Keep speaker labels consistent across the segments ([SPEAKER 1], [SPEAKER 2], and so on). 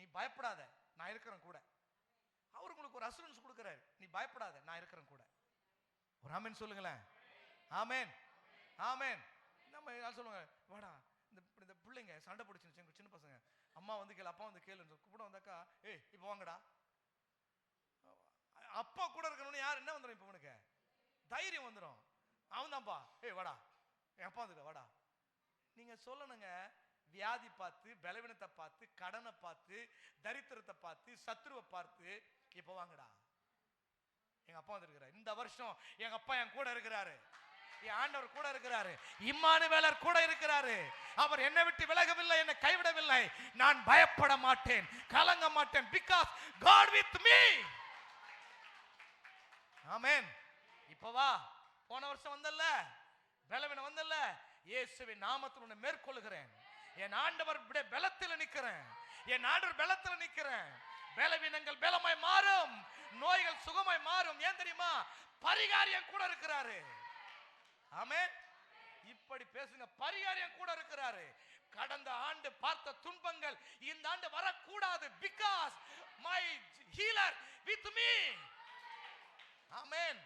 [SPEAKER 1] நீ பயப்படாத, நான் இருக்கிறேன் கூட. அவர் உங்களுக்கு ஒரு அசூரன்ஸ் கொடுக்கிறார், நீ பயப்படாத, நான் இருக்கிறேன் கூட. ஒரு ஆமென் சொல்லுங்களேன். ஆமென், ஆமென். நம்ம சொல்லுங்க, வாடா இந்த பிள்ளைங்க சண்டை பிடிச்சிருச்சு, சின்ன பசங்க, அம்மா வந்து கேளு, அப்பா வந்து கேளு, கூப்பிட வந்தாக்கா, ஏய் இப்போ வாங்கடா. அப்பா கூட இருக்கணும்னு யார் என்ன வந்துடும், இப்போ உனக்கு தைரியம் வந்துடும். அவன் தான்ப்பா, ஏய் வாடா, என் அப்பா வந்துக்க வாடா. நீங்க சொல்லணுங்க, வியாதி பார்த்து, பலவீனத்தை பார்த்து, கடனை பார்த்து, தரித்திரத்தை பார்த்து, சத்துருவை பார்த்து, இப்ப வாங்கடா, எங்க அப்பா வந்திருக்கிறார், இந்த வருஷம் எங்க அப்பா என் கூட இருக்கிறாரு, என் ஆண்டவர் கூட இருக்கிறாரு, இம்மானுவேலர் கூட இருக்கிறாரு, அவர் என்னை விட்டு விலகவில்லை, என்னை கைவிடவில்லை, நான் பயப்பட மாட்டேன், கலங்க மாட்டேன், பிகாஸ் காட் வித் மீ. ஆமென். இப்ப வா, போன வருஷம் வந்தல்ல, பலவீனம் வந்தல்ல, இயேசுவின் நாமத்தில் உன்னை மேற்கொள்கிறேன், என் ஆண்டவர் பலத்தில் நிற்கிறேன், என் ஆண்டவர் பலத்தில் நிற்கிறேன். பலவீனங்கள் பலமாய் மாறும், நோய்கள் சுகமாய் மாறும். ஏன் தெரியுமா? பரிகாரியம் கூட இருக்கிறாரு. ஆமென். இப்படி பேசுங்க, பரிகாரியம் கூட இருக்கிறாரு. கடந்த ஆண்டு பார்த்த துன்பங்கள் இந்த ஆண்டு வரக்கூடாது, because my healer with me. ஆமென்.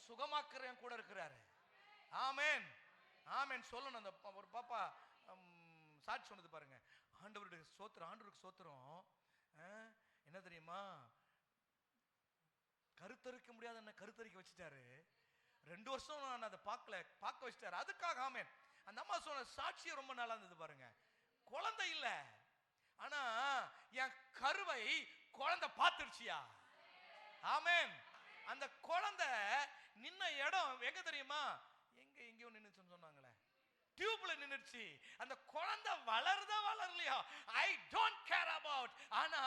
[SPEAKER 1] சுகமாக்குறேன் கூட இருக்கிறாரு. ஆமென், ஆமென் சொல்லணும். அந்த ஒரு பாப்பா சாட்சி சொன்னது பாருங்க, ஆண்டவருடைய ஸ்தோத்திரம், ஆண்டவருக்கு ஸ்தோத்திரம். என்ன தெரியுமா, கருத்தரிக்க முடியாத என்ன கருத்தரிக்க வச்சுட்டாரு. 2 வருஷம் நான் அதை பார்க்க வச்சுட்டாரு. அதுக்காக ஆமென். அந்த அம்மா சொன்ன சாட்சியம் ரொம்ப நல்லா இருந்தது பாருங்க. குழந்தை இல்ல, ஆனா என் கருவை குழந்தை பார்த்துருச்சியா. ஆமென். அந்த குழந்தை நின்ன இடம் எங்க தெரியுமா? எங்கேயோ நின்னுச்சுன்னு சொன்னாங்களே, டியூப்ல நின்னுச்சு. அந்த குழந்தை வளருதா வளரலையா, ஐ டோன்ட் கேர் அபவுட், ஆனா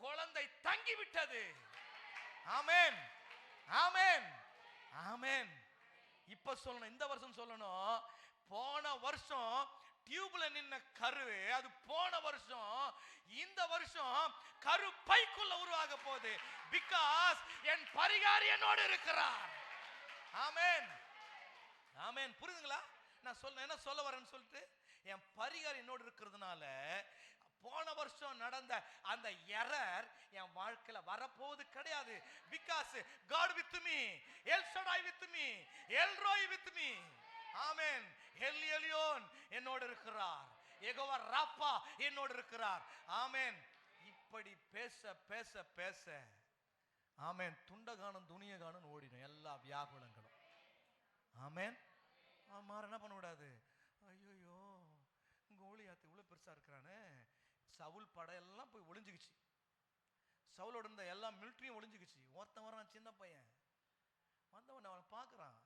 [SPEAKER 1] குழந்தை தங்கி விட்டது. ஆமென், ஆமென், ஆமென். இப்ப சொல்லணும், இந்த வருஷம் சொல்லணும், போன வருஷம் டியூப்ல நின்ன கரு, அது போன வருஷம், இந்த வருஷம் கரு பைக்குள்ள உருவாக போகுது, பிகாஸ் என் பரிகாரி என்னோடு இருக்கிறார். ஆமென், ஆமென். புரியுதுங்களா நான் சொல்ல என்ன சொல்ல வரேன்னு சொல்லிட்டு? என் பரிகாரி என்னோடு இருக்கிறதுனால போன வருஷம் நடந்த அந்த எரர் என் வாழ்க்கையில வரப்போவது கிடையாது, because God with me, El Shaddai with me, El Roi with me. ஆமென். எல் எலியோன் என்னோடு இருக்கிறார், யெகோவா ராப்பா என்னோடு இருக்கிறார். ஆமென். இப்படி பேச பேச பேச ஆமென், துண்டகானம் துணியகானம் ஓடிடும் எல்லா வியாகுலங்களும். ஆமென். மாற என்ன பண்ண கூடாது, ஐயோ கோலியாத்து இவ்வளவு பெருசா இருக்கிறானே, சவுல் படையெல்லாம் போய் ஒளிஞ்சுக்குச்சு, சவுலோட இருந்த எல்லா மிலிட்டரியும் ஒளிஞ்சுக்குச்சு. ஒருத்தன் வரான், சின்ன பையன் வந்தவன், அவனை பார்க்கறான்,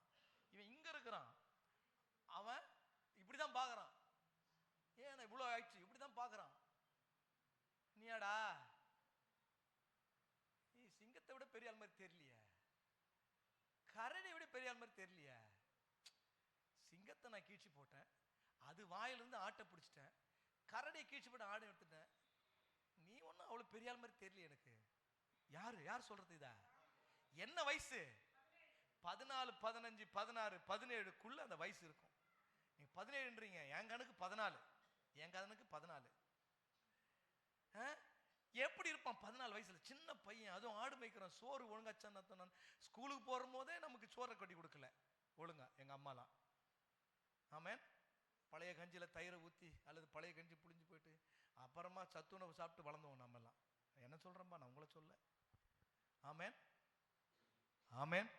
[SPEAKER 1] இவன் இங்க இருக்கிறான், அவன் இப்படிதான் பார்க்கறான், ஏன் இவ்வளவு ஆயிடுச்சு, இப்படிதான் பார்க்கறான். நீயாடா, சிங்கத்தை விட பெரிய ஆள் மாதிரி தெரியலையே, கரடியை விட பெரிய ஆள் மாதிரி தெரியலையே, சிங்கத்தை நான் கீழ்ச்சி போட்டேன், அது வாயிலிருந்து ஆட்டை பிடிச்சிட்டேன், கரடியை கீழ்ச்சி போட்டு ஆடை எடுத்துட்டேன், நீ ஒன்னும் அவ்வளவு பெரிய ஆள் மாதிரி தெரியல எனக்கு. யார் சொல்றது இதா? என்ன வயசு? 14, 15, 16, 17க்குள்ள அந்த வயசு இருக்கும். நீங்க 17ன்றீங்க, என் கணக்கு 14, என் கணக்கு 14. எப்படி இருப்பான் 14 வயசுல சின்ன பையன், அதுவும் ஆடு மேய்க்கிறான், சோறு ஒழுங்கா ஸ்கூலுக்கு போற போதே நமக்கு சோறை கட்டி கொடுக்கல ஒழுங்கா எங்க அம்மாலாம். ஆமென். பழைய கஞ்சியில் தயிரை ஊற்றி அல்லது பழைய கஞ்சி புளிஞ்சு போயிட்டு அப்புறமா சத்துணவு சாப்பிட்டு வளர்ந்தோம் நம்ம எல்லாம். என்ன சொல்றேன்பா, நான் உங்களை சொல்ல. ஆமென், ஆமென்.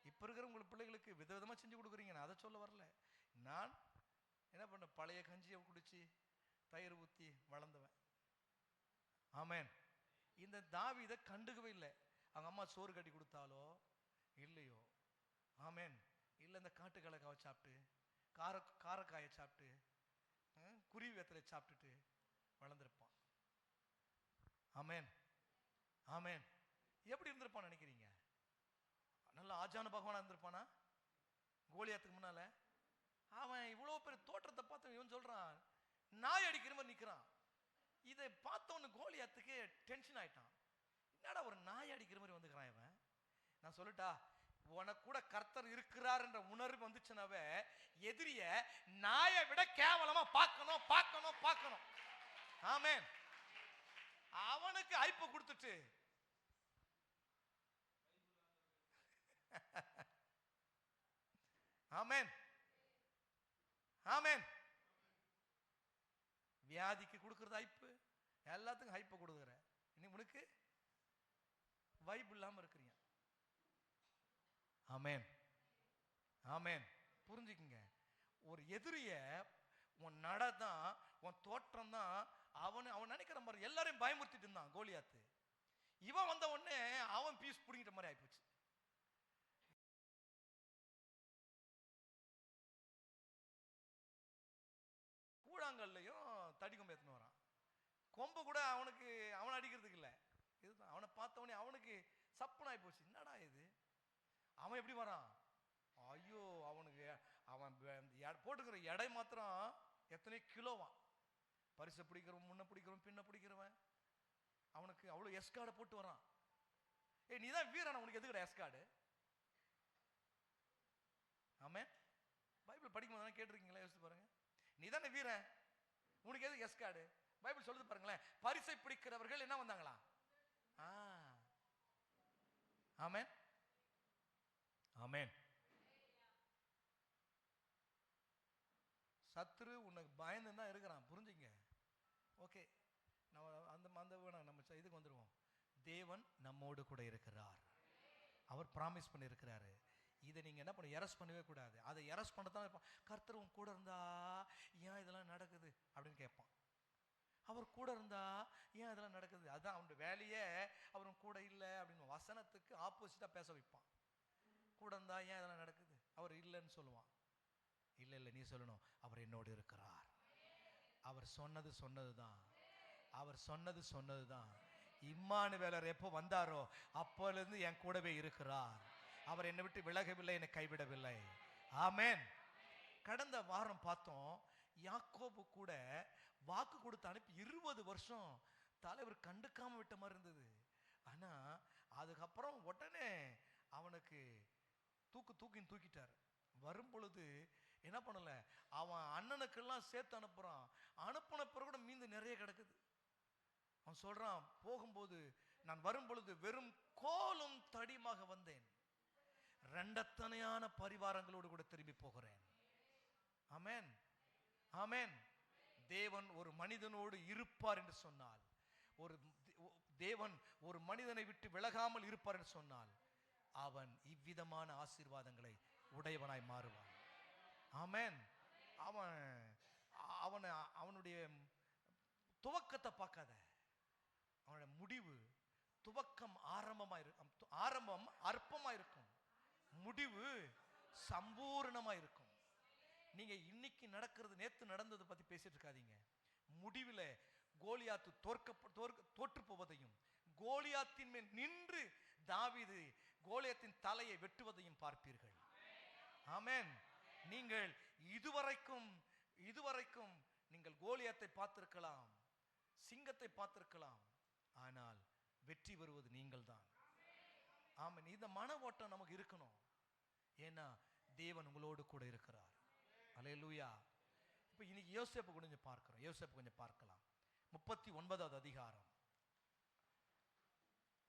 [SPEAKER 1] இப்போ இருக்கிற உங்களுக்கு பிள்ளைகளுக்கு விதவிதமாக செஞ்சு கொடுக்குறீங்க, நான் அதை சொல்ல வரல. நான் என்ன பண்ண, பழைய கஞ்சியை குடிச்சு தயிர் ஊற்றி வளர்ந்தவன். ஆமென். இந்த தாவீதை கண்டுக்கவே இல்லை, அவங்க அம்மா சோறு கட்டி கொடுத்தாலோ இல்லையோ. ஆமென். இல்லை இந்த காட்டுக்கலக்காவை சாப்பிட்டு, காரக்காயை சாப்பிட்டு, குருவி வெத்தலை சாப்பிட்டுட்டு வளர்ந்துருப்பான். ஆமென், ஆமென். எப்படி இருந்திருப்பான்னு நினைக்கிறீங்க? நல்ல ஆஜான பகவானா இருந்திருப்பானா? கோலியாத்துக்கு முன்னால அவன் இவ்வளவு பெரிய தோற்றத்தை பார்த்து இவன் சொல்றான், நாய் அடிக்கிற மாதிரி நிக்கிறான். இதை பார்த்தவனு கோலியாத்துக்கு டென்ஷன் ஆயிட்டான். என்னடா ஒரு நாய் அடிக்கிற மாதிரி வந்துக்கிறான் இவன். நான் சொல்லட்டா, உனக்கு கூட கர்த்தர் இருக்கிறார் என்ற உணர்வு வந்துச்சுனாவே எதிரிய நாயை விட கேவலமா பார்க்கணும் பார்க்கணும் பார்க்கணும். ஆமென். அவனுக்கு ஐப்ப கொடுத்துட்டு ஆமென் ஆமென். வியாதிக்கு கொடுக்கறது ஐப்பு, எல்லாத்துக்கும் ஹைப்ப கொடுக்குற. இன்னைக்கு உனக்கு வைப் இல்லாம இருக்கிறீங்க. ஆமென் ஆமென். புரிஞ்சுக்குங்க, ஒரு எதிரிய உன் நடதான், உன் தோற்றம் தான் அவன் நினைக்கிற மாதிரி எல்லாரையும் பயமுறுத்திட்டு இருந்தான் கோலியாத்து. இவன் வந்த உடனே அவன் பீஸ் புடிங்கிட்ட மாதிரி ஆயிப்போச்சு. கூழாங்கல்லையும் தடி கொம்பு எடுத்துன்னு வரான். கொம்பு கூட அவனுக்கு அவனை அடிக்கிறதுக்கு இல்லை, இதுதான். அவனை பார்த்தவனே அவனுக்கு சப்புன்னு ஆகி போச்சு. என்னடா இது, அவன் எப்படி வரான்? ஐயோ, அவனுக்கு அவன் போட்டுக்கிற எடை மாத்திரம் எத்தனை கிலோவான். பரிசை பிடிக்கிறவன், முன்ன பிடிக்கிறவன், பின்ன பிடிக்கிறவன், அவனுக்கு அவ்வளோ எஸ்கார்டை போட்டு வரான். நீ தான் வீரன், உனக்கு எதுக்கடா எஸ்கார்டு? ஆமே, பைபிள் படிக்கும் போது கேட்டிருக்கீங்களா? யோசிச்சு பாருங்க. நீ தானே வீரன், உனக்கு எதுக்கு எஸ்கார்டு? பைபிள் சொல்லுது பாருங்களேன், பரிசை பிடிக்கிறவர்கள் என்ன வந்தாங்களா? ஆமென் ஆமென். சத்துரு உனக்கு பயந்து தான் இருக்கிறான், புரிஞ்சுங்க. ஓகே, நம்ம நம்ம இதுக்கு வந்துடுவோம். தேவன் நம்மோடு கூட இருக்கிறார். அவர் ப்ராமிஸ் பண்ணியிருக்கிறாரு. இதை நீங்கள் என்ன பண்ண, எரஸ் பண்ணவே கூடாது. அதை எரஸ் பண்ணதான் கர்த்தர் உன் கூட இருந்தா ஏன் இதெல்லாம் நடக்குது அப்படின்னு கேட்பான். அவர் கூட இருந்தா ஏன் இதெல்லாம் நடக்குது, அதுதான் அவனுடைய வேலையே. அவரும் கூட இல்லை அப்படின்னு வசனத்துக்கு ஆப்போசிட்டாக பேச வைப்பான். கூட இருந்தா ஏன் இதெல்லாம் நடக்குது, அவர் இல்லைன்னு சொல்லுவான். இல்லை இல்லை, நீ சொல்லணும், அவர் என்னோடு இருக்கிறார். அவர் சொன்னது சொன்னதுதான், அவர் சொன்னது சொன்னதுதான். இம்மானுவேலர் எப்போ வந்தாரோ அப்போலேருந்து என் கூடவே இருக்கிறார். அவர் என்னை விட்டு விலகவில்லை, என்னை கைவிடவில்லை. ஆமென். கடந்த வாரம் பார்த்தோம், யாக்கோபு கூட வாக்கு கொடுத்து அனுப்பி 20 வருஷம் தலைவர் கண்டுக்காம விட்ட மாதிரி இருந்தது. ஆனா அதுக்கப்புறம் உடனே அவனுக்கு தூக்கிட்டார். வரும் பொழுது என்ன பண்ணல, அவன் அண்ணனுக்கெல்லாம் சேர்த்து அனுப்புறான். அனுப்பின பிறகு கூட மீந்து நிறைய கிடக்குது. அவன் சொல்றான், போகும்போது நான் வரும் பொழுது வெறும் கோலும் தடியுமாக வந்தேன், ரெண்டத்தனையான பரிவாரங்களோடு கூட திரும்பி போகிறேன். ஆமென் ஆமென். தேவன் ஒரு மனிதனோடு இருப்பார் என்று சொன்னால், தேவன் ஒரு மனிதனை விட்டு விலகாமல் இருப்பார் என்று சொன்னால், அவன் இவ்விதமான ஆசீர்வாதங்களை உடையவனாய் மாறுவான். ஆமென். அவனுடைய துவக்கத்தை பார்க்காத, அவனுடைய முடிவு. துவக்கம் ஆரம்பம் அற்பமா இருக்கும், முடிவு சம்பூர்ணமா இருக்கும். நீங்க இன்னைக்கு நடக்கிறது, நேத்து நடந்ததை பத்தி பேசிட்டு இருக்காதீங்க. முடிவில் கோலியாத்து தோற்று போவதையும், கோலியாத்தின் மேல் நின்று தாவீது கோலியாத்தின் தலையை வெட்டுவதையும் பார்ப்பீர்கள். ஆமென். நீங்கள் இதுவரைக்கும் நீங்கள் கோலியாத்தை பார்த்திருக்கலாம், சிங்கத்தை பார்த்திருக்கலாம், ஆனால் வெற்றி பெறுவது நீங்கள் தான். ஆமென். இந்த மன ஓட்டம் நமக்கு இருக்கணும். ஏன்னா தேவன் உங்களோடு கூட இருக்கிறார். அல்லேலூயா. இப்போ இன்னைக்கு யோசேப்பு கொஞ்சம் பார்க்கிறோம். யோசேப்பு கொஞ்சம் பார்க்கலாம். 39வது அதிகாரம்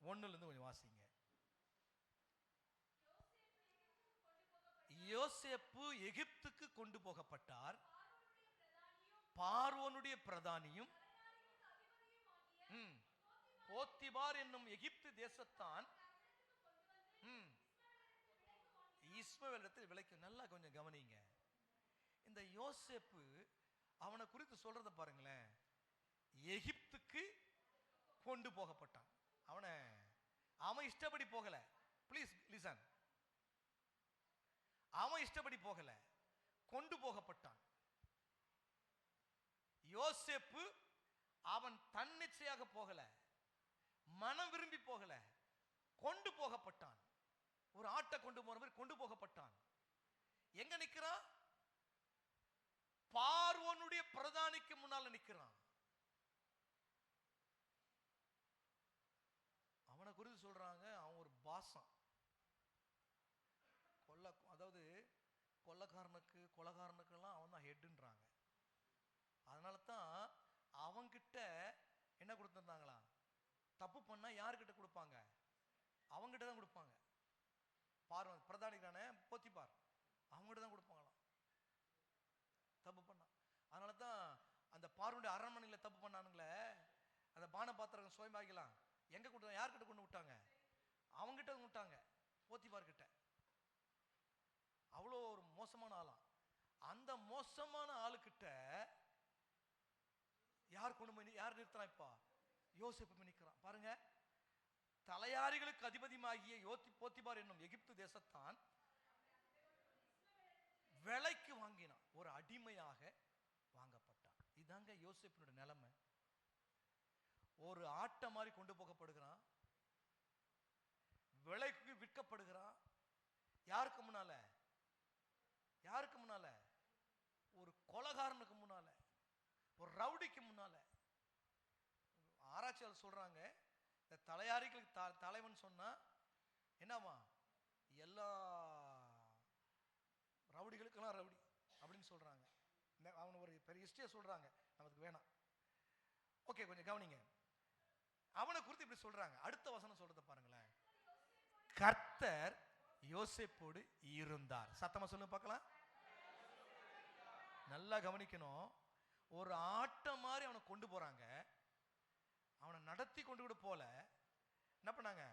[SPEAKER 1] 1லிருந்து கொஞ்சம் வாசிங்க. யோசேப்பு எகிப்துக்கு கொண்டு போகப்பட்டார். பார்வோனுடைய பிரதானியும் போத்திபார் என்னும் எகிப்து தேசத்தான் இஸ்மவேலிடத்தில் விலைக்கு. நல்லா கொஞ்சம் கவனிங்க. இந்த யோசேப்பு அவனை குறித்து சொல்றத பாருங்களேன். எகிப்துக்கு கொண்டு போகப்பட்டான். அவன் இஷ்டப்படி போகல. Please listen. அவன் இஷ்டப்படி போகல, கொண்டு போகப்பட்டான். யோசேப்பு அவன் தன்னிச்சையாக போகல, மனம் விரும்பி போகல, கொண்டு போகப்பட்டான். ஒரு ஆட்டை கொண்டு போற மாதிரி கொண்டு போகப்பட்டான். எங்க நிக்கிறான்? பார்வோனுடைய பிரதானிக்கு முன்னால நிக்கிறான். அவனை குறித்து சொல்றாங்க, அவன் ஒரு பாசம். அதாவது கொலைகாரனுக்கெல்லாம் அவன் தான் ஹெட்ன்றாங்க. அதனால தான் அவன்கிட்ட என்ன கொடுத்துருந்தாங்களா? கொடுக்கறதெல்லாம் யாருக்கிட்ட கொடுப்பாங்க? அவங்ககிட்ட தான் கொடுப்பாங்க. பார்வன் பிரதானிக்கான போத்திபார் அவங்ககிட்ட தான் கொடுப்பாங்களாம். தப்பு பண்ணா. அதனால தான் அந்த பார்வனுடைய அரண்மனையில் தப்பு பண்ணானுங்களே, அந்த பான பாத்திரம் சுயமாக்கலாம் எங்க கொண்டு யார்கிட்ட கொண்டு விட்டாங்க? அவங்ககிட்ட விட்டாங்க, போத்திபார் கிட்ட. அவ்வளோ ஒரு மோசமான ஆளாம். அந்த மோசமான ஆளுக்கிட்ட யார் கொண்டு போய் யார் நிறுத்தினா? இப்ப யோசேப்பு நிற்கிறான் பாருங்க. தலையாரிகளுக்கு அதிபதியாகிய போத்திபார் என்னும் எகிப்து தேசத்தான் விலைக்கு வாங்கினான், ஒரு அடிமையாக வாங்கப்பட்டான். இதாங்க யோசேப்பினுடைய நிலைமை. ஒரு ஆட்டை மாதிரி கொண்டு போகப்படுகிறான், விலைக்கு விற்கப்படுகிறான். யாருக்கு முன்னால? யாருக்கு முன்னால? ஒரு கொலைகாரனுக்கு முன்னால, ஒரு ரவுடிக்கு முன்னால. ஆராய்ச்சியாளர் சொல்றாங்க, இந்த தலையாரிகளுக்கு தலைவன் சொன்னா என்னவா, எல்லா ரவுடிகளுக்கெல்லாம் ரவுடி அப்படின்னு சொல்றாங்க. அவனு ஒரு பெரிய ஹிஸ்டரியை சொல்றாங்க, நமக்கு வேணாம். ஓகே, கொஞ்சம் கவனிங்க. அவனை குறித்து இப்படி சொல்றாங்க. அடுத்த வசனம் சொல்றத பாருங்களேன். கர்த்தர் யோசேப்போடு இருந்தார். சத்தமா சொல்லுங்க பார்க்கலாம். நல்லா கவனிக்கணும். ஒரு ஆட்டம் மாதிரி அவனை கொண்டு போறாங்க. அவனை நடத்தி கொண்டு கூட போல, என்ன பண்ணாங்க?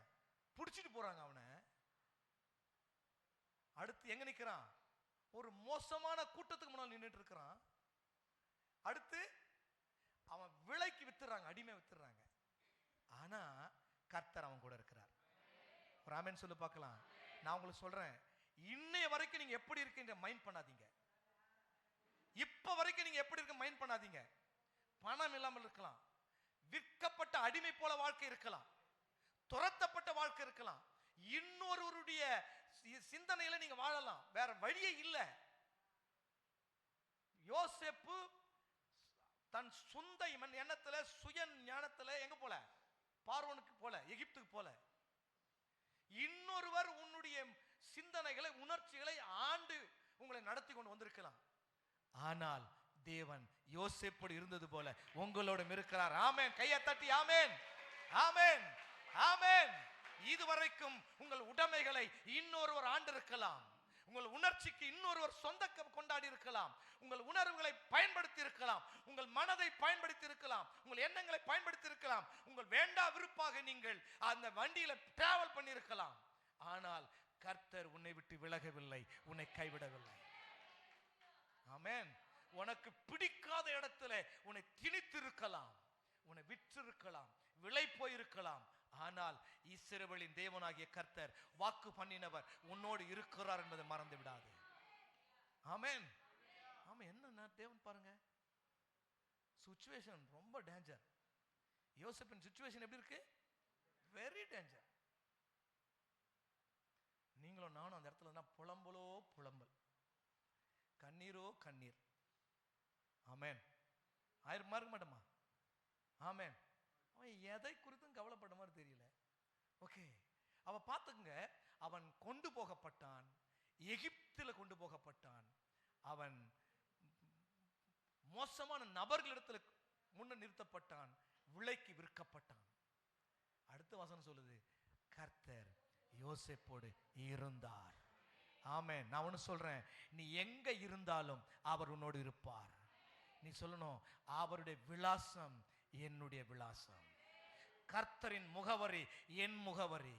[SPEAKER 1] புடிச்சிட்டு போறாங்க அவனை. அடுத்து எங்க நிக்கிறான்? ஒரு மோசமான கூட்டத்துக்கு முன்னால் நின்றுட்டு இருக்கிறான். அடுத்து அவன் விலைக்கு வித்துறாங்க, அடிமை வித்துறாங்க. ஆனா கர்த்தர் அவன் கூட இருக்கிறார். ஒரு ஆமென் சொல்லு பார்க்கலாம். நான் உங்களுக்கு சொல்றேன், இன்னைய வரைக்கும் நீங்க எப்படி இருக்கீங்க மைண்ட் பண்ணாதீங்க. இப்ப வரைக்கும் நீங்க எப்படி இருக்க மைண்ட் பண்ணாதீங்க. பணம் இல்லாமல் இருக்கலாம், விற்கப்பட்ட அடிமை போல வாழ்க்கை இருக்கலாம், துரத்தப்பட்ட வாழ்க்கை இருக்கலாம், இன்னொருவருடைய சிந்தனையில நீங்க வாழலாம், வேற வழியே இல்லை. யோசேப்பு தன் சொந்த எண்ணத்துல, சுய ஞானத்துல எங்க போல? பார்வோனுக்கு போல, எகிப்துக்கு போல. இன்னொருவர் உன்னுடைய சிந்தனைகளை, உணர்ச்சிகளை ஆண்டு உங்களை நடத்தி கொண்டு வந்திருக்கலாம். ஆனால் தேவன் யோசேப்போடு இருந்தது போல உங்களோடும் இருக்கிறார். ஆமென். கையை தட்டி ஆமென், ஆமென், ஆமென். இதுவரைக்கும் உங்கள் உடைமைகளை இன்னொருவர் ஆண்டு இருக்கலாம், உங்கள் உணர்ச்சிக்கு இன்னொருவர் சொந்த கொண்டாடி இருக்கலாம், உங்கள் உணர்வுகளை பயன்படுத்தி இருக்கலாம், உங்கள் மனதை பயன்படுத்தி இருக்கலாம், உங்கள் எண்ணங்களை பயன்படுத்தி இருக்கலாம், உங்கள் வேண்டா விருப்பாக நீங்கள் அந்த வண்டியில டிராவல் பண்ணி இருக்கலாம். ஆனால் கர்த்தர் உன்னை விட்டு விலகவில்லை, உன்னை கைவிடவில்லை. ஆமென். உனக்கு பிடிக்காத இடத்துல உன்னை திணித்திருக்கலாம், உன்னை விற்றிருக்கலாம், விலை போயிருக்கலாம். ஆனால் இஸ்ரவேலின் தேவனாகிய கர்த்தர் வாக்கு பண்ணினவர் உன்னோடு இருக்கிறார் என்பதை மறந்து விடாது. ஆமென். ஆமா, என்ன தேவன் பாருங்க, சிச்சுவேஷன் ரொம்ப டேஞ்சர். யோசேப்பின் சிச்சுவேஷன் எப்படி இருக்கு? Very danger. நீங்களும் நானும் அந்த இடத்துல புலம்பலோ புலம்பல், கண்ணீரோ கண்ணீர். ஆமென். ஆயிரமா இருக்க மாட்டோமா? ஆமென். அவன் எதை குறித்தும் கவலைப்பட மாதிரி தெரியல. ஓகே, அவ பார்த்துங்க, அவன் கொண்டு போகப்பட்டான், எகிப்தில கொண்டு போகப்பட்டான். அவன் மோசமான நபர்களிடத்தில் முன்ன நிறுத்தப்பட்டான், விலைக்கு விற்கப்பட்டான். அடுத்த வசனம் சொல்லுது, கர்த்தர் யோசேப்போடு இருந்தார். ஆமென். நான் ஒன்று சொல்றேன், நீ எங்க இருந்தாலும் அவர் உன்னோடு இருப்பார். நீ சொல்லணும், அவருடைய விலாசம் என்னுடைய விலாசம், கர்த்தரின் முகவரி என் முகவரி.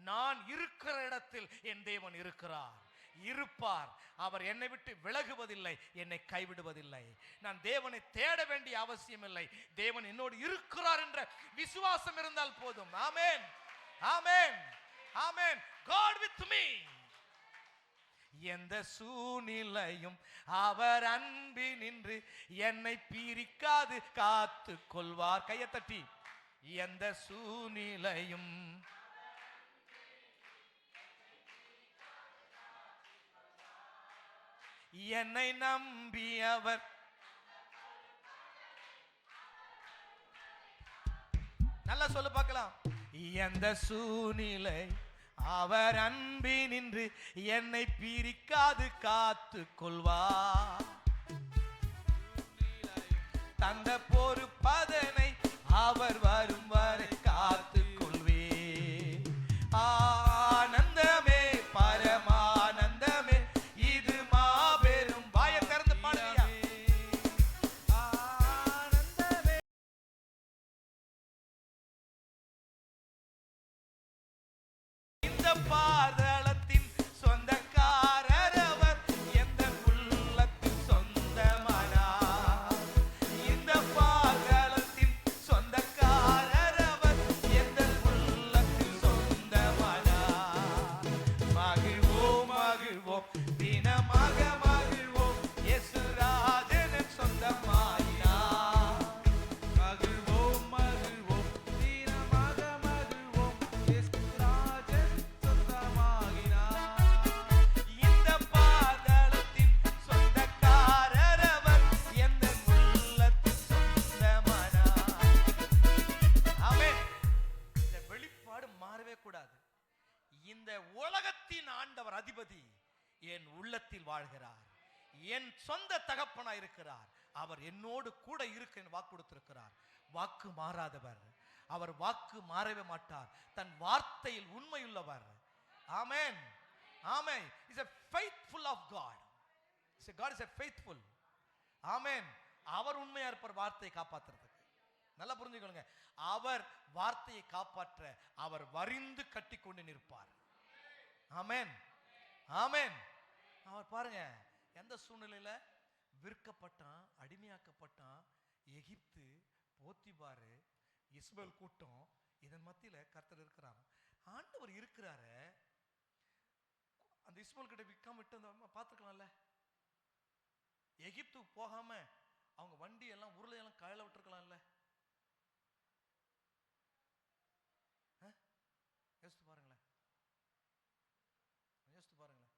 [SPEAKER 1] நான் இருக்கிற இடத்தில் என் தேவன் இருக்கிறார், இருப்பார். அவர் என்னை விட்டு விலகுவதில்லை, என்னை கைவிடுவதில்லை. நான் தேவனை தேட வேண்டிய அவசியம் இல்லை, தேவன் என்னோடு இருக்கிறார் என்ற விசுவாசம் இருந்தால் போதும். ஆமென், ஆமென், ஆமென். God with me. எந்த சூழ்நிலையும் அவர் அன்பினின்று என்னை பிரிக்காது காத்து கொள்வார். கையை தட்டி, எந்த சூழ்நிலையும் என்னை நம்பி அவர். நல்லா சொல்லு பார்க்கலாம். எந்த சூழ்நிலை அவர் அன்பினின்று என்னை பிரிக்காது காத்து கொள்வார். தந்த பொறுப்பதனை அவர் வரும் வரை காத்து கொள்வார். பாதாளத்தின் சொந்தக்காரர் அவர், எந்த உள்ளத்தின் சொந்தமானார். இந்த பாதாளத்தின் சொந்தக்காரர் அவர், எந்த உள்ளத்தின் சொந்தமானார். மகிழ்வோம் மகிழ்வோம் தினமாக மகிழ்வோம், இயேசு ராஜனின் சொந்தமாயினார். மகிழ்வோம் மகிழ்வோம் தினமாக மகிழ்வோம், இயேசு ராஜன் சொந்தமாகினார். இந்த பாதாளத்தின் சொந்தக்காரர் அவர், எந்த உள்ளத்தின் சொந்தமானார். ஆமென். இந்த வெளிப்பாடு மாறவே கூடாது. இந்த உலகத்தின் ஆண்டவர் அதிபதி என் உள்ளத்தில் வாழ்கிறார், என் சொந்த தகப்பனாய் இருக்கிறார், அவர் என்னோடு கூட இருக்க வாக்கு கொடுத்திருக்கிறார். வாக்கு மாறாதவர், அவர் வாக்கு மாறவே மாட்டார், தன் வார்த்தையில் உண்மையுள்ளவர். ஆமென் ஆமென். Is a faithful of God. God is a faithful. ஆமென். அவர் உண்மையா இருப்பார் வார்த்தையை காப்பாற்றுறதுக்கு. நல்லா புரிஞ்சுக்கொள்ளுங்க, அவர் வார்த்தையை காப்பாற்ற அவர் வரிந்து கட்டி கொண்டு நிற்பார். ஆமென் ஆமென். அவர் பாருங்க, எந்த சூழ்நிலையில விற்கப்பட்டான், அடிமையாக்கப்பட்டான், எகிப்து, போத்திபாரு, இஸ்மேல் கூட்டம், இதன் மத்தியில கர்த்தர் இருக்கிறார். ஆண்டவர் இருக்கிறாரு. அந்த இஸ்மேல் கிட்ட விற்காம விட்டு பார்த்துக்கலாம்ல. எகிப்து போகாம அவங்க வண்டி எல்லாம் உருளையெல்லாம் கழல விட்டுருக்கலாம்ல. யோசித்து பாருங்களேன், யோசித்து பாருங்களேன்.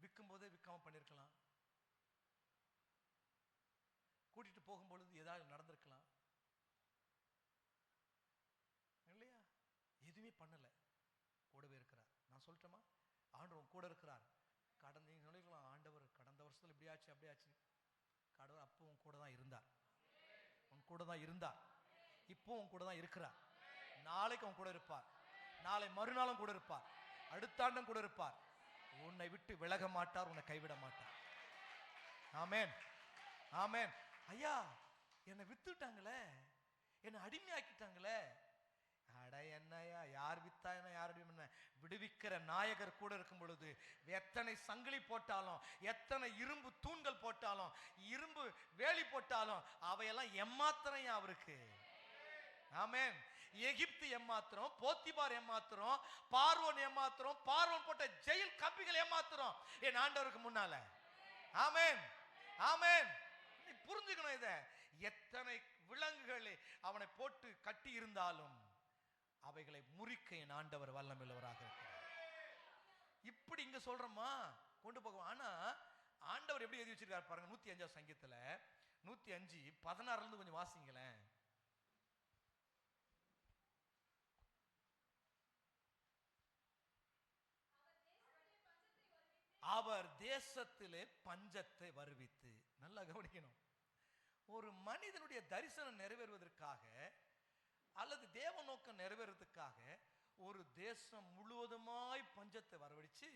[SPEAKER 1] விற்கும் போதே விற்காம பண்ணிருக்கலாம், கூட்டிட்டு போகும்பொழுது ஏதாவது நடந்திருக்கலாம் இல்லையா? எதுவுமே பண்ணல, கூடவே இருக்கிறார். நான் சொல்லட்டுமா, ஆண்டவர் கூட இருக்கிறார். கடந்த நீங்க சொல்லிக்கலாம், ஆண்டவர் கடந்த வருஷத்துல இப்படி ஆச்சு அப்படி ஆச்சு. கடவுள் அப்போ உன் கூட தான் இருந்தார், உன் கூட தான் இருந்தார், இப்போ உன் கூட தான் இருக்கிறார். நாளைக்கு உன் கூட இருப்பார், நாளை மறுநாளும் கூட இருப்பார், அடுத்த ஆண்டும் கூட இருப்பார். உன்னை விட்டு விலக மாட்டார், உன்னை கைவிட மாட்டார். ஆமென் ஆமென். ஐயா, என்னை வித்துட்டாங்களே, என்னை அடிமையாக்கிட்டாங்களே. அட என்னையா, யார் வித்தா என்ன, யார் என்ன? விடுவிக்கிற நாயகர் கூட இருக்கும் பொழுது எத்தனை சங்கிலி போட்டாலும், எத்தனை இரும்பு தூண்கள் போட்டாலும், இரும்பு வேலி போட்டாலும் அவையெல்லாம் எம்மாத்திரம் அவருக்கு. ஆமென். எகிப்து ஏமாத்திரம், போத்திபார் ஏமாத்திரம், பார்வோன் ஏமாத்திரம், பார்வோன் போட்ட ஜெயில் கம்பிகள் ஏமாத்திரம் என் ஆண்டவருக்கு முன்னால. ஆமென் ஆமென். நீ புரிஞ்சுக்கணும் இத. எத்தனை விலங்குகள் அவனை போட்டு கட்டி இருந்தாலும் அவைகளை முறிக்க என் ஆண்டவர் வல்லமையுள்ளவராக இருக்கிறார். இப்படி இங்க சொல்றோமா, கொண்டு போகும். ஆனா ஆண்டவர் எப்படி எழுதி வச்சிருக்காரு பாருங்க. 105 சங்கீதத்துல 105:16 இருந்து கொஞ்சம் வாசிங்களேன். அவர் தேசத்திலே பஞ்சத்தை வருவித்து. நல்லா கவனிக்கணும், ஒரு மனிதனுடைய தரிசனம் நிறைவேறுவதற்காக அல்லது தேவ நோக்கம் நிறைவேறதுக்காக ஒரு தேசம் முழுவதுமாய் பஞ்சத்தை வரவழைச்சு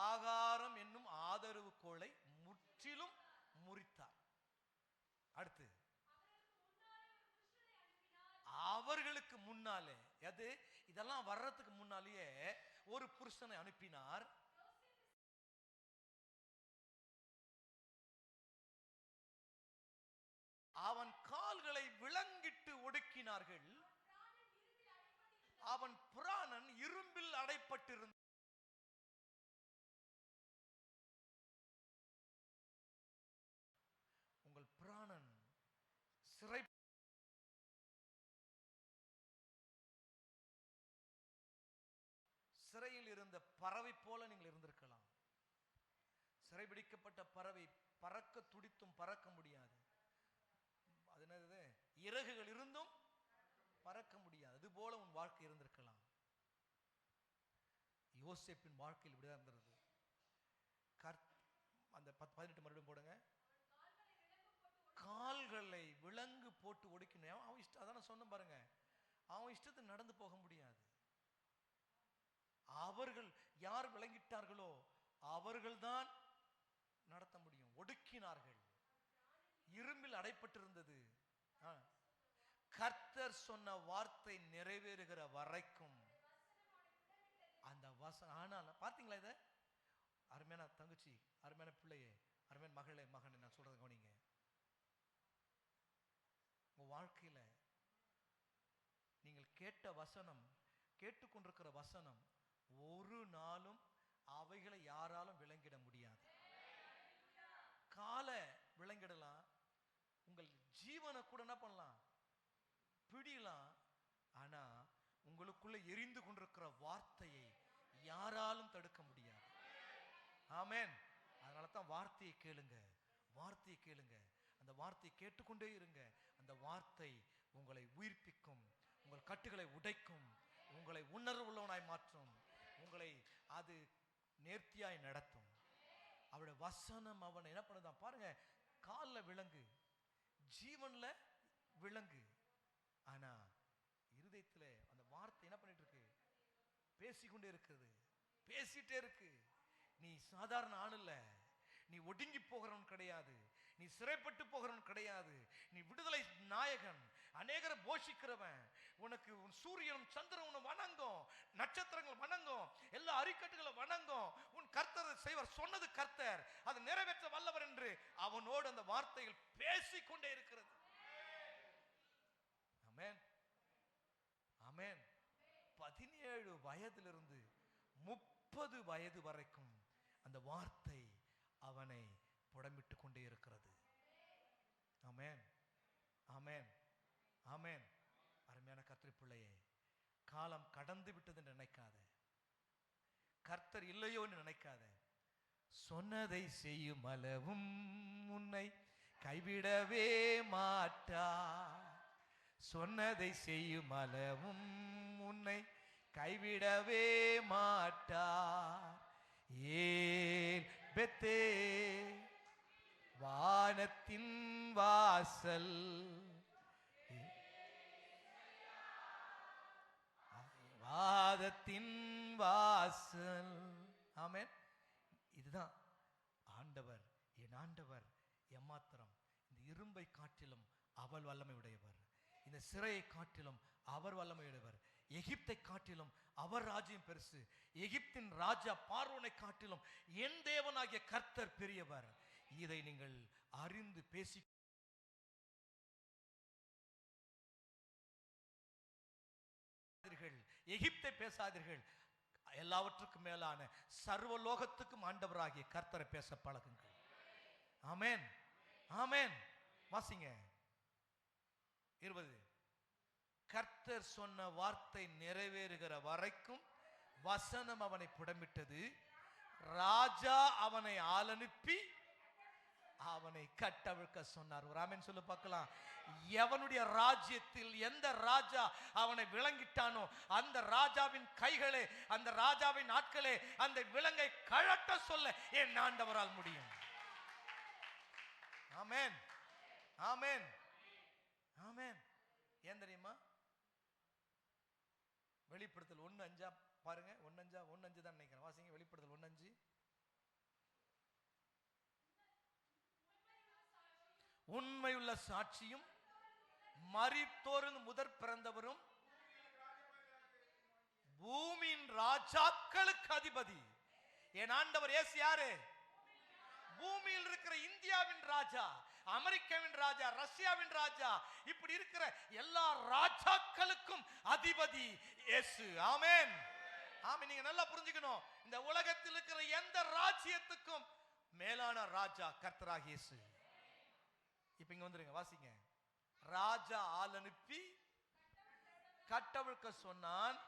[SPEAKER 1] ஆகாரம் என்னும் ஆதரவு கோளை முற்றிலும் முறித்தார். அடுத்து அவர்களுக்கு முன்னாலே, அது இதெல்லாம் வர்றதுக்கு முன்னாலேயே ஒரு புருஷனை அனுப்பினார். அவன் கால்களை விலங்கிட்டு ஒடுக்கினார்கள், அவன் பிராணன் இரும்பில் அடைப்பட்டிருந்த. உங்கள் பிராணன் சிறை சிறையில் இருந்த பறவை போல நீங்கள் இருந்திருக்கலாம். சிறைபிடிக்கப்பட்ட பறவை பறக்க துடித்தும் பறக்க முடியாது. அது என்னது, இறகுகள் இருந்தும் பறக்க முடியாது. அது போல உன் வாழ்க்கை இருந்திருக்கலாம். யோசேப்பின் வாழ்க்கையில் இப்படிதான் இருந்தது. அந்த 18 மறுபடியும் போடுங்க. கால்களை விலங்கு போட்டு ஒடுக்கினேன். அவன் இஷ்டம், அதான் சொன்ன பாருங்க, அவன் இஷ்டத்துக்கு நடந்து போக முடியாது. அவர்கள் யார் விளங்கிட்டார்களோ அவர்கள்தான் நடத்த முடியும். ஒடுக்கினார்கள், இரும்பில் அடைப்பட்டிருந்தது. கர்த்தர் சொன்ன வார்த்தை நிறைவேறுகிற வரைக்கும் அந்த வசனம். ஆனால் பாத்தீங்களா இத? அருமையான தங்கச்சி, அருமையான பிள்ளையே, அருமையான மகளே, மகனே, நான் சொல்றது கவனிங்க. உங்க வாழ்க்கையில நீங்கள் கேட்ட வசனம், கேட்டுக்கொண்டிருக்கிற வசனம் ஒரு நாளும் அவைகளை யாராலும் விளங்கிட முடியாது. கால விளங்கிடலாம், உங்கள் ஜீவனை கூட என்ன பண்ணலாம், பிடிலாம். ஆனா உங்களுக்குள்ள எரிந்து கொண்டிருக்கிற வார்த்தையை யாராலும் தடுக்க முடியாது. ஆமென். அதனால தான் வார்த்தையை கேளுங்க, வார்த்தையை கேளுங்க, அந்த வார்த்தையை கேட்டுக்கொண்டே இருங்க. அந்த வார்த்தை உங்களை உயிர்ப்பிக்கும், உங்கள் கட்டுகளை உடைக்கும், உங்களை உணர்வுள்ளவனாய் மாற்றும், உங்களை அது நேர்த்தியாய் நடத்தும். அவருடைய வசனம் அவனை என்ன பண்ணுதான் பாருங்க. காலில் விலங்கு, ஜீவன்ல விலங்கு, ஆனா இருதயத்துல அந்த வார்த்தை என்ன பண்ணிட்டு இருக்கு, பேசிக்கொண்டே இருக்குது, பேசிட்டே இருக்கு. நீ சாதாரண ஆள் இல்ல, நீ ஒடுங்கி போகிறவன் கிடையாது, நீ சிறைப்பட்டு போகிறவன் கிடையாது, நீ விடுதலை நாயகன், அநேகரை போஷிக்கிறவன். உனக்கு உன் சூரியனும் சந்திரனும் வணங்கும், நட்சத்திரங்கள் வணங்கும், எல்லா அரிக்கட்டுகளை வணங்கும். உன் கர்த்தர் செய்வர், சொன்னது கர்த்தர், அதை நிறைவேற்ற வல்லவர் என்று அவனோடு அந்த வார்த்தைகள் பேசிக்கொண்டே இருக்கிறது. ஆமென், ஆமென். 17 வயதிலிருந்து 30 வயது வரைக்கும் அந்த வார்த்தை அவனை புடமிட்டு கொண்டே இருக்கிறது. ஆமென், ஆமென், ஆமென். அருமையான கர்த்தர் பிள்ளையே, காலம் கடந்து விட்டது என்று நினைக்காத, கர்த்தர் இல்லையோ என்று நினைக்காத. சொன்னதை செய்யும் அளவும் உன்னை கைவிடவே மாட்டார். சொன்னதை செய்யும் அளவும் உன்னை கைவிடவே மாட்டார். ஏன் பெத்தே வானத்தின் வாசல், வாதத்தின் வாசல். ஆமென். இதுதான் ஆண்டவர், என் ஆண்டவர் எம்மாத்திரம். இந்த இரும்பை காட்டிலும் அவள் வல்லமை உடையவர், இந்த சிறையை காட்டிலும் அவர் வல்லமை உடையவர், எகிப்தை காட்டிலும் அவர் ராஜ்யம் பெருசு, எகிப்தின் ராஜா பார்வோனை காட்டிலும் என் தேவனாகிய கர்த்தர் பெரியவர். இதை நீங்கள் அறிந்து பேசி எகிப்தை பேசாதீர்கள். எல்லாவற்றுக்கும் மேலான சர்வலோகத்துக்கும் ஆண்டவராகிய கர்த்தரை பேச பழகுங்கள். ஆமென், ஆமென். வாசிங்க 20. கர்த்தர் சொன்ன வார்த்தை நிறைவேறுகிற வரைக்கும் வசனம் அவனை புடமிட்டது. ராஜா அவனை ஆள் அனுப்பி அவனை கட்டவிழ்க்க சொன்னார். ஒரு ஆமென் சொல்லு பார்க்கலாம். எவனுடைய ராஜ்யத்தில் எந்த ராஜா அவனை விலங்கிட்டானோ அந்த ராஜாவின் கைகளே, அந்த ராஜாவின் ஆட்களே அந்த விலங்கை கழட்ட சொல்ல என் ஆண்டவரால் முடியும். ஆமென், ஆமென், ஆமென். ஏன் தெரியுமா? வெளிப்படுத்தல் 1:5 பாருங்க. 1:5 தான் நினைக்கிறேன். வாசிங்க வெளிப்படுத்தல் 1:5. உண்மையுள்ள சாட்சியும் மரித்தோரின் முதற் பிறந்தவரும் பூமியின் ராஜாக்களுக்கு அதிபதி. என் ஆண்டவர் இயேசு யாரு? பூமியில் இருக்கிற இந்தியாவின் ராஜா, அமெரிக்காவின் ராஜா, ரஷ்யாவின் ராஜா, இப்படி இருக்கிற எல்லா ராஜாக்களுக்கும் அதிபதி இயேசு. ஆமென், ஆமென். நீங்க நல்லா புரிஞ்சுக்கணும், இந்த உலகத்தில் இருக்கிற எந்த ராஜ்யத்துக்கும் மேலான ராஜா கர்த்தராகிய இயேசு. இப்ப இங்க வந்துருங்க, வாசிங்க. ராஜா ஆள் அனுப்பி கட்டவிழ்க்க சொன்னான்.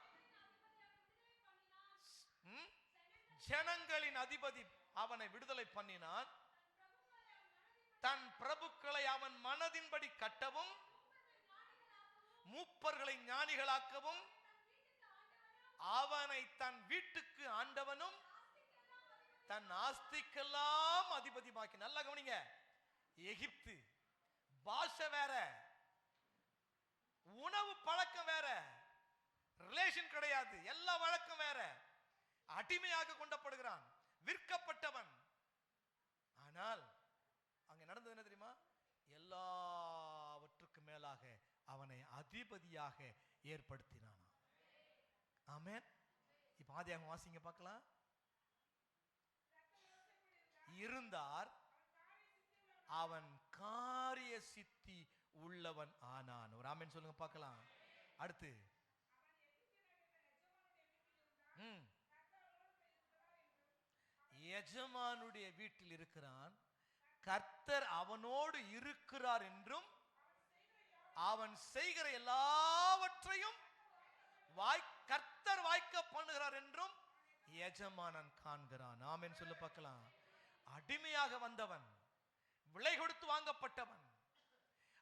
[SPEAKER 1] ஜனங்களின் அதிபதி அவனை விடுதலை பண்ணினான். தன் பிரபுக்களை அவன் மனதின்படி கட்டவும் மூப்பர்களை ஞானிகளாக்கவும் அவனை தன் வீட்டுக்கு ஆண்டவனும் தன் ஆஸ்திக்கெல்லாம் அதிபதியாக்கி. நல்லா கவனிங்க, எகிப்து பாஷை வேற, உணவு பழக்கம் வேற, ரிலேஷன் கிடையாது, எல்லா வழக்கம் வேற. அடிமையாக கொண்டப்படுகிறான், விற்கப்பட்டவன். ஆனால் அங்க நடந்தது என்ன தெரியுமா? எல்லாவற்றுக்கும் மேலாக அவனை அவனை அதிபதியாக ஏற்படுத்தினான். ஆமென். இப்ப ஆதியாகமம் வாசிங்க பார்க்கலாம். இருந்தார், அவன் காரிய சித்தி உள்ளவன் ஆனான். ஒரு ஆமென் சொல்லுங்க பார்க்கலாம். அடுத்து எஜமானுடைய வீட்டில் இருக்கிறான், கர்த்தர் அவனோடு இருக்கிறார் என்றும் அவன் செய்கிற எல்லாவற்றையும் கர்த்தர் வாய்க்க பண்ணுகிறார் என்றும் எஜமானன் காண்கிறான். ஆமென் சொல்லு பார்க்கலாம். அடிமையாக வந்தவன், விலை கொடுத்து வாங்கப்பட்டவன்,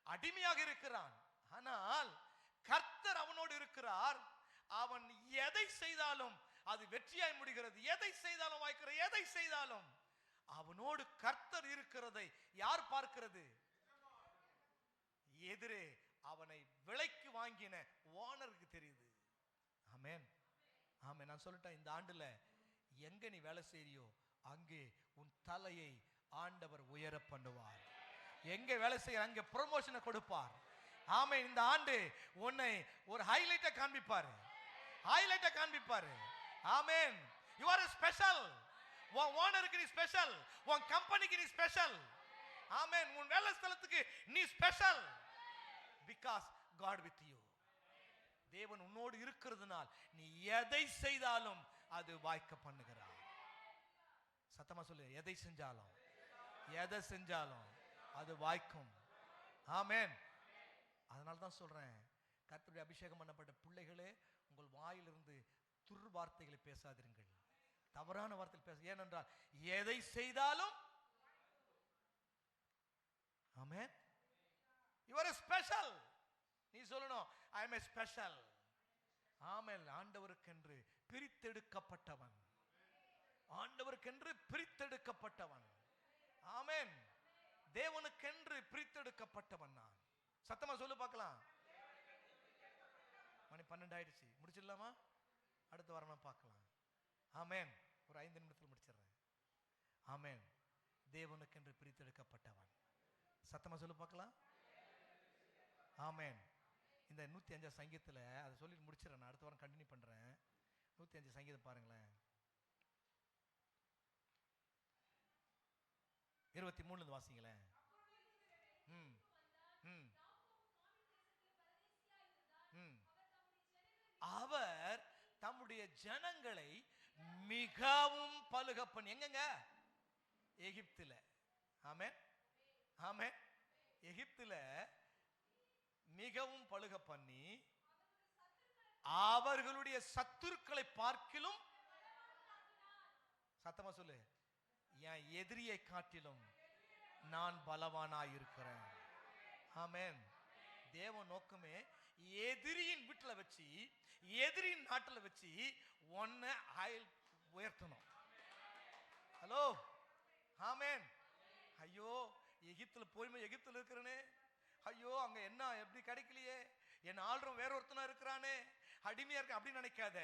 [SPEAKER 1] அடிமையாக இருக்கிறான். ஆனால் கர்த்தர் அவனோடு இருக்கிறார். அவன் எதை செய்தாலும் அது வெற்றியாய் முடிகிறது. எதை செய்தாலும் வாய்க்கிற, எதை செய்தாலும் அவனோடு கர்த்தர் இருக்கிறதை யார் பார்க்கிறது? எதிரே அவனை விலைக்கு வாங்கின ஓனருக்கு தெரியுது. ஆமென். ஆமென். நான் சொல்லிட்டேன், இந்த ஆண்டுல எங்க நீ வேலை செய்யறியோ அங்கே உன் தலையை ஆண்டவர் உயர பண்ணுவார். எங்க வேலை செய்ய அங்கே ப்ரமோஷனை கொடுப்பார். ஆமென். இந்த ஆண்டு உன்னை ஒரு ஹைலைட்டை காண்பிப்பாரு, ஹைலைட்டை காண்பிப்பாரு. ஆமென். you are special. உன் ஓனருக்கு நீ ஸ்பெஷல், உன் கம்பெனிக்கு நீ ஸ்பெஷல். ஆமென். உன் வேலை ஸ்தலத்துக்கு நீ special. because God with you. தேவன் உன்னோடு இருக்கிறதுனால் நீ எதை செய்தாலும் அது வாய்க்க பண்ணுகிறார். சத்தமா சொல்லு, எதை செஞ்சாலும், எதை செஞ்சாலும் அது வாய்க்கும். ஆமென். அதனால தான் சொல்றேன், கர்த்தருடைய அபிஷேகம் பண்ணப்பட்ட பிள்ளைகளே, உங்கள் வாயிலிருந்து துர்வார்த்தைகளை பேசாதிருங்கள், தவறான வார்த்தைகள் பேச. ஏனென்றால் எதை செய்தாலும் ஆமென். you are special. நீ சொல்லணும், I am a special. ஆமென். ஆண்டவருக்கென்று பிரித்தெடுக்கப்பட்டவன், ஆண்டவருக்கென்று பிரித்தெடுக்கப்பட்டவன். ஆமென். தேவனுக்கென்று பிரித்தெடுக்கப்பட்டவன் நான். சத்தமா சொல்லு பார்க்கலாம். மணி 12 ஆயிடுச்சு, முடிச்சிடலாமா? அடுத்த வாரமா பார்க்கலாம். ஆமென். ஒரு 5 நிமிடத்தில் முடிச்சிடுறேன். ஆமென். தேவனுக்கென்று பிரித்தெடுக்கப்பட்டவன். சத்தமா சொல்லு பார்க்கலாம். ஆமென். இந்த 105 சங்கீதத்தில் அதை சொல்லிட்டு முடிச்சிடறேன். அடுத்த வாரம் கண்டினியூ பண்றேன். 105 சங்கீதம் பாருங்களேன். 23 வாசிங்களேன். அவர் தம்முடைய ஜனங்களை மிகவும் பலுக பண்ணி, எங்கங்க? எகிப்தில. ஆமென். ஆமென். எகிப்தில மிகவும் பலுக பண்ணி அவர்களுடைய சத்துருக்களை பார்க்கிலும், சத்தமா சொல்லு, என் எதிரியை காட்டிலும் நான் பலவானாய் இருக்கிறேன். ஆமென். தேவ நோக்கமே எதிரியின் வீட்டுல வச்சு, எதிரியின் நாட்டுல வச்சு ஒன்ன உயர்த்தணும். ஹலோ. ஆமென். ஐயோ, எகிப்துல போய் எகிப்துல இருக்கிறனே, ஐயோ அங்க என்ன எப்படி கிடைக்கலையே, என் ஆள்றோம் வேற ஒருத்தனா இருக்கிறானே, அடிமையா இருக்க அப்படின்னு நினைக்காத.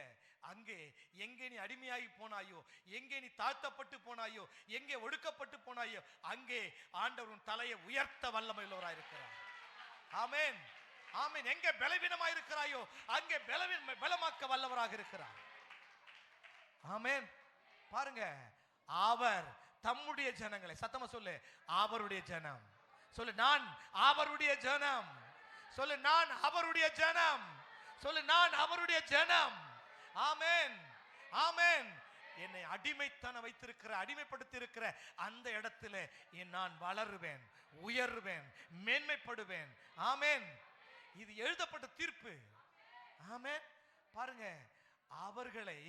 [SPEAKER 1] அங்கே எங்கே நீ அடிமையாகி போனாயோ, எங்கே நீ தாழ்த்தப்பட்டு போனாயோ, எங்கே ஒடுக்கப்பட்டு போனாயோ, அங்கே ஆண்டவரின் தலையை உயர்த்த வல்லமையுள்ளவராய் இருக்கிறார். ஆமென். ஆமென். எங்கே பலவீனமாய் இருக்கிறாயோ அங்கே பலமாக்க வல்லவராக இருக்கிறார். ஆமென். பாருங்க, அவர் தம்முடைய ஜனங்களை, சத்தமா சொல்லு, அவருடைய ஜனம். சொல்லு, நான் அவருடைய ஜனம். சொல்லு, நான் அவருடைய ஜனம். சொல்லு, நான் அவருடைய ஜனம். ஆமென். ஆமென். என்னை அடிமைத்தன வைத்திருக்கிற, அடிமைப்படுத்தி இருக்கிற அந்த இடத்துல நான் வளருவேன், உயர்வேன், மேன்மைப்படுவேன். ஆமென். இது எழுதப்பட்ட தீர்ப்பு. ஆமென். பாருங்க, அவர்களை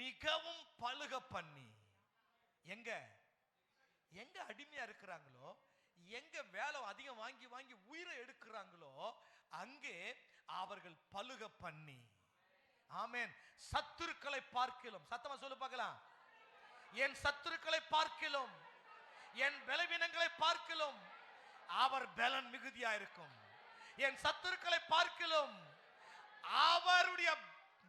[SPEAKER 1] மிகவும் பலுக பண்ணி, எங்க எங்க அடிமையா இருக்கிறாங்களோ, எங்க வேலை அதிகம் வாங்கி வாங்கி உயிரை எடுக்கிறாங்களோ அங்கே அவர்கள் பலுக பண்ணி. ஆமென். சத்துருக்களை பார்க்கிலும், சத்தமா சொல்லு பார்க்கலாம், என் சத்துருக்களை பார்க்கிலும், என் பலவீனங்களை பார்க்கிலும் அவர் பலன் மிகுதியா இருக்கும். என் சத்துருக்களை பார்க்கிலும் அவருடைய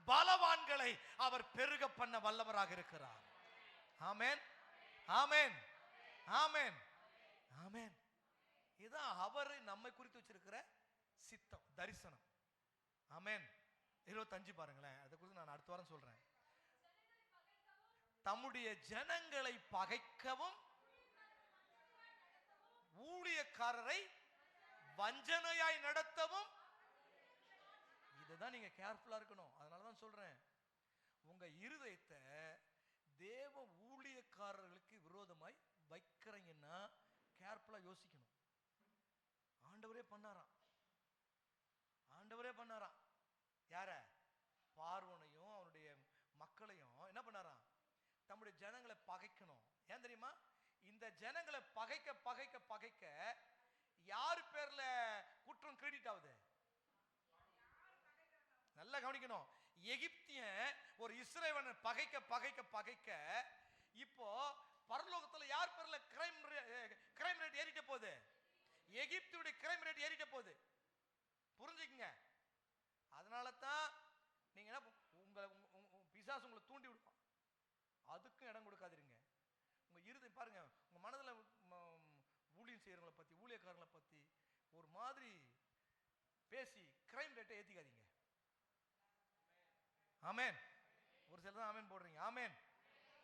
[SPEAKER 1] பலவான்களை அவர் பெருக பண்ண வல்லவராக இருக்கிறார். ஆமென். ஆமென். ஆமென். ஆமென். இதான் அவர் நம்மை குறித்து வச்சிருக்கிற சித்தம், தரிசனம். ஆமென். 25 பாருங்களேன், அதை குறித்து நான் அடுத்த வாரம் சொல்றேன். தம்முடைய ஜனங்களை பகைக்கவும் ஊழியக்காரரை வஞ்சனையாய் நடத்தவும். இதுதான் நீங்க கேர்ஃபுல்லா இருக்கணும். அதனாலதான் சொல்றேன், உங்க இருதயத்தை தேவ ஊழியக்காரர்களுக்கு விரோதமாய் வைக்கிறீங்கன்னா கேர்ஃபுல்லா யோசிக்கணும். ஆண்டவரே பண்ணாராம், ஆண்டவரே பண்ணாராம். யார? பார்வோனையும் அவனுடைய மக்களையும் என்ன பண்ணாராம்? தம்முடைய ஜனங்களை பகைக்கணும். ஏன் தெரியுமா? இந்த ஜனங்களை பகைக்க பகைக்க பகைக்க யார் பேர்ல குற்றம் கிரெடிட் ஆகுது? நல்லா கவனிக்கணும். எகிப்தியன் ஒரு இஸ்ரவேலனை பகைக்க பகைக்க பகைக்க இப்போ பரலோகத்துல யார் பேர்ல கிரைம் ரேட் ஏறிட்ட போகுது? எகிப்துடைய கிரைம் ரேட் ஏறிட்ட போகுது. புரிஞ்சுக்குங்க. அதனால தான் நீங்க என்ன, உங்களை பிசாசு உங்களை தூண்டி விடுவான். அதுக்கும் இடம் கொடுக்காதீங்க. உங்க இருதை பாருங்க, உங்க மனதுல ஊழியம் செய்யறவங்களை பத்தி, ஊழியக்காரங்களை பத்தி ஒரு மாதிரி பேசி கிரைம் ரேட்டை ஏத்திக்காதீங்க. ஆமென். ஒரு சிலர் தான் ஆமென் போடுறீங்க. ஆமென்,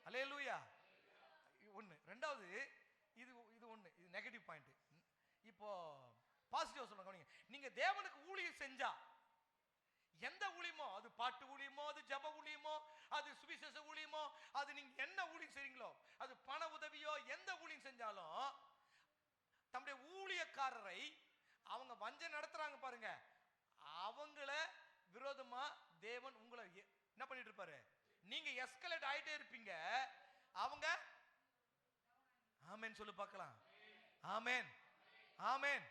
[SPEAKER 1] அல்லேலூயா. ஒண்ணு. ரெண்டாவது, இது ஒண்ணு, இது நெகட்டிவ் பாயிண்ட். இப்போ பாசிட்டிவ் சொல்லுங்க. கவனிங்க. நீங்க தேவனுக்கு ஊழியம் செஞ்சா, எந்த ஊழியமோ, அது பாட்டு ஊழியமோ, அது ஜப ஊழியமோ, அது சுவிசேஷ ஊழியமோ, அது நீங்க என்ன ஊழியம் செய்றீங்களோ, அது பண உதவியோ, எந்த ஊழியம் செஞ்சாலும் தம்முடைய ஊழியக்காரரை அவங்க வஞ்சனை நடத்துறாங்க பாருங்க, அவங்கள விரோதமா தேவன் உங்களை என்ன பண்ணிட்டு இருப்பாரு? நீங்க எஸ்கலேட் ஆயிட்டே இருப்பீங்க, அவங்க ஆமென் சொல்லு பார்க்கலாம். ஆமென், ஆமென்.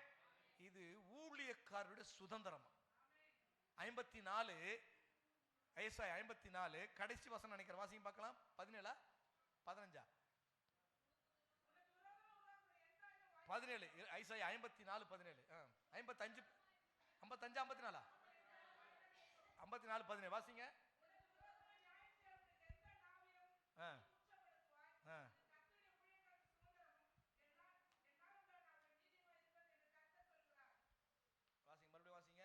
[SPEAKER 1] இது ஊழியக்காரருடைய சுதந்திரம். 54 ஏசாயா 54 கடைசி வசனம் நினைக்கிற, வாசிங்க பார்க்கலாம். 17 15 17 ஏசாயா 54 17 55 55 54 54 17 வாசிங்க. வாசிங்க, மறுபடியும் வாசிங்க.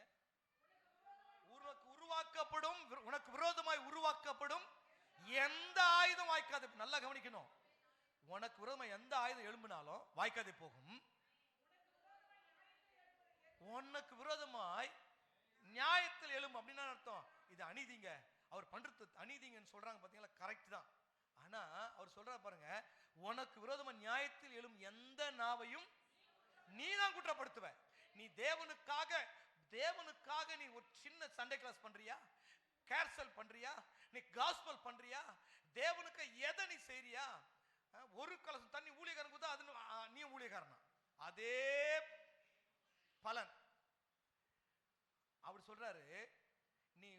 [SPEAKER 1] உருவாக்கப்படும், உனக்கு விரோதமாய் உருவாக்கப்படும் எந்த ஆயுதம் வாய்க்காது. நல்லா கவனிக்கணும். உனக்கு விரோதமாய் எந்த ஆயுதம் எழும்பினாலும் வாய்க்காதே போகும். உனக்கு விரோதமாய் நியாயத்தில் எழும்பும் அப்படின்னா அர்த்தம், இது அநீதிங்க, அவர் பண்றது அநீதிங்கன்னு சொல்றாங்க பாத்தீங்களா? கரெக்ட் தான். ஆனா அவர் சொல்றாரு பாருங்க, உனக்கு விரோதமா நியாயத்தில் எழும் எந்த நாவையும் நீ தான் குற்றப்படுத்துவ. நீ தேவனுக்காக நீ ஒரு சின்ன சண்டே கிளாஸ் பண்றியா, கேர்சல் பண்றியா, நீ காஸ்பல் பண்றியா, தேவனுக்கு எதை நீ செய்றியா? ஒரு கலசம் தண்ணி ஊழியக்காரன் கொடுத்தா அது நீ ஊழியக்காரனா, அதே பலன். அவர் சொல்றாரு, நீ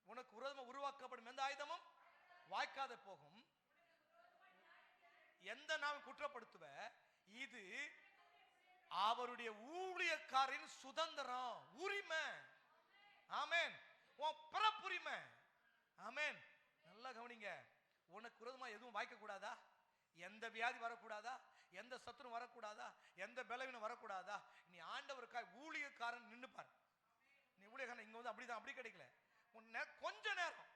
[SPEAKER 1] உனக்கு விரோதமா உருவாக்கப்படும் எந்த ஆயுதமும் வாய்க்காத போகும், எந்த நாம குற்றப்படுத்துவ, இது அவருடைய ஊழியக்காரின் சுதந்திரம், உரிமை. ஆமென். உன் பிறப்புரிமை. ஆமென். நல்லா கவனிங்க. உனக்கு விரோதமா எதுவும் வாய்க்க கூடாதா? எந்த வியாதி வரக்கூடாதா? எந்த சத்துரும் வரக்கூடாதா? எந்த பலவீனம் வரக்கூடாதா? நீ ஆண்டவருக்காய் ஊழியக்காரன் நின்னு பாரு. நீ ஊழியக்காரன் இங்க வந்து அப்படிதான், அப்படி கிடைக்கல. கொஞ்ச நேரம்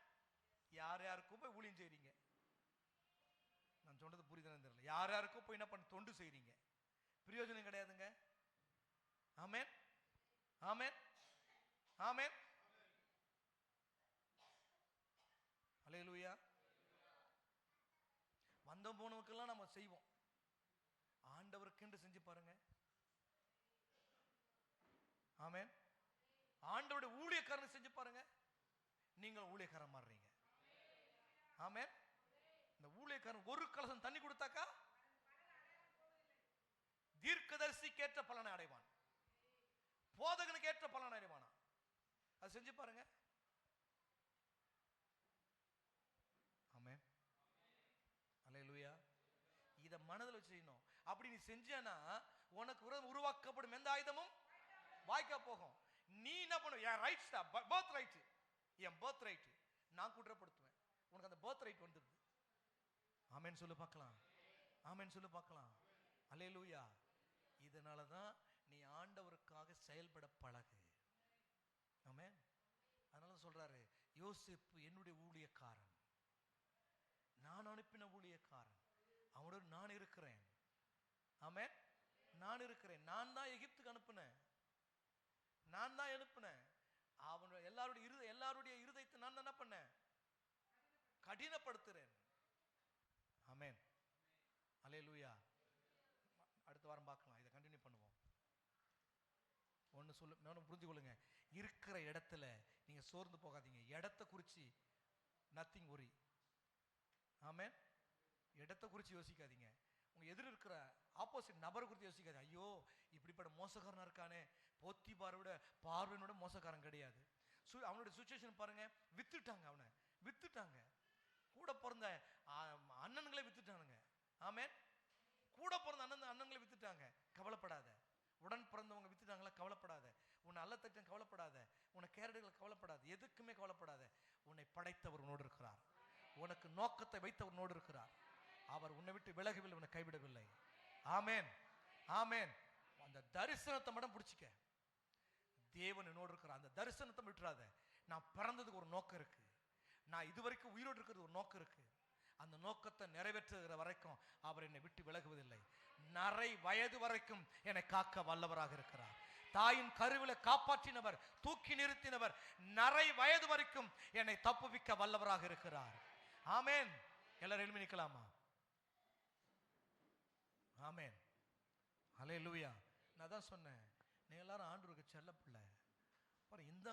[SPEAKER 1] யார் யாருக்கும் போய் ஊழியம் செய்றீங்க. நான் சொன்னது புரியுதுன்னு தெரியல. யார் யாருக்கும் போய் என்ன பண்ண தொண்டு செய்றீங்க, பிரயோஜனம் கிடையாதுங்க. ஆமென், ஆமென், ஆமென், அல்லேலூயா. வந்த போனவுக்கெல்லாம் நம்ம செய்வோம், ஆண்டவருக்கென்று செஞ்சு பாருங்க. ஆமென். ஆண்டவருடைய ஊழியக்காரன் செஞ்சு பாருங்க, நீங்கள் ஊழியக்காரன் மாறுறீங்க. ஆமென். இந்த ஊழியக்காரன் ஒரு கலசம் தண்ணி கொடுத்தாக்கா தீர்க்கதரிசிக்கு ஏற்ற பலனை அடைவான், போதகனுக்கு ஏற்ற பலனை அடைவானா? அது செஞ்சு பாருங்க. ஆமென், அல்லேலூயா. இத மனதில் வச்சு செய்யணும். அப்படி நீ செஞ்சனா உனக்கு உருவாக்கப்படும் எந்த ஆயுதமும் வாய்க்கா போகும். நீ என்ன பண்ணுவ? என் ரைட்ஸ், பர்த் ரைட், என் பர்த் ரைட் நான் குற்றப்படுத்துவேன், உனக்கு அந்த பர்த் ரைட் வந்துடுது. ஆமென் சொல்லு பார்க்கலாம். ஆமென் சொல்லு பார்க்கலாம். அல்லேலூயா. இதனால தான் நீ ஆண்டவருக்காக செயல்பட பழகு. ஆமென். அதனால சொல்றாரு, யோசேப்பு என்னுடைய ஊழியக்காரன், நான் அனுப்பின ஊழியக்காரன், அவனோடு நான் இருக்கிறேன். ஆமென். நான் இருக்கிறேன். நான் தான் எகிப்துக்கு அனுப்புனேன், நான் தான் அனுப்புனேன். அவனோட எல்லாருடைய இருதயத்தை நான் என்ன பண்ணேன்? கடினப்படுத்துறேன். ஆமென். அல்லேலூயா. அடுத்த வாரம் பார்க்கலாம், இதை கண்டினியூ பண்ணுவோம். ஒன்று புரிஞ்சு கொள்ளுங்க, இருக்கிற இடத்துல நீங்க சோர்ந்து போகாதீங்க. இடத்தை குறித்து நத்திங் ஒரி. ஆமென். இடத்தை குறித்து யோசிக்காதீங்க. உங்க எதிர இருக்கிற ஆப்போசிட் நபரை குறித்து யோசிக்காதீங்க. ஐயோ இப்படிப்பட்ட மோசக்காரனா இருக்கானே. போத்திபாரோட பார்வையோட மோசக்காரன் கிடையாது. அவனுடைய சுச்சுவேஷன் பாருங்க, வித்துட்டாங்க, அவனை வித்துட்டாங்க. கூட பிறந்த அண்ணன்களை வித்துட்டானுங்க. ஆமென். கூட பிறந்த அண்ணன்களை வித்துட்டாங்க. கவலைப்படாத. உடன் பிறந்தவங்க வித்துட்டாங்களா? கவலைப்படாத. உன்னை அல்லத்தட்டன் கவலைப்படாத. உன்னை கேரடுகளை கவலைப்படாத. எதுக்குமே கவலைப்படாத. உன்னை படைத்தவர் உன்னோடு இருக்கிறார். உனக்கு நோக்கத்தை வைத்தவர் உன்னோடு இருக்கிறார். அவர் உன்னை விட்டு விலகவில்லை, உன்னை கைவிடவில்லை. ஆமென். ஆமென். அந்த தரிசனத்தை மட்டும் பிடிச்சிக்க. தேவன் என்னோடு இருக்கிறார். அந்த தரிசனத்தை விட்டுறாத. நான் பிறந்ததுக்கு ஒரு நோக்கம் இருக்கு. நான் இதுவரைக்கும் உயிரோடு இருக்கிறது ஒரு நோக்கம் இருக்கு. அந்த நோக்கத்தை நிறைவேற்றுகிற வரைக்கும் அவர் என்னை விட்டு விலகுவதில்லை. நரை வயது வரைக்கும் என்னை காக்க வல்லவராக இருக்கிறார். தாயின் கருவில காப்பாற்றினவர், தூக்கி நிறுத்தினவர், நரை வயது வரைக்கும் என்னை தப்புவிக்க வல்லவராக இருக்கிறார். ஆமென். எல்லாரும் எழுப்பி நிற்கலாமா? ஆமென். அல்லேலூயா. நான் தான் சொன்னேன், நீ எல்லாரும் ஆண்டவருக்கு செல்ல பிள்ளை. இந்த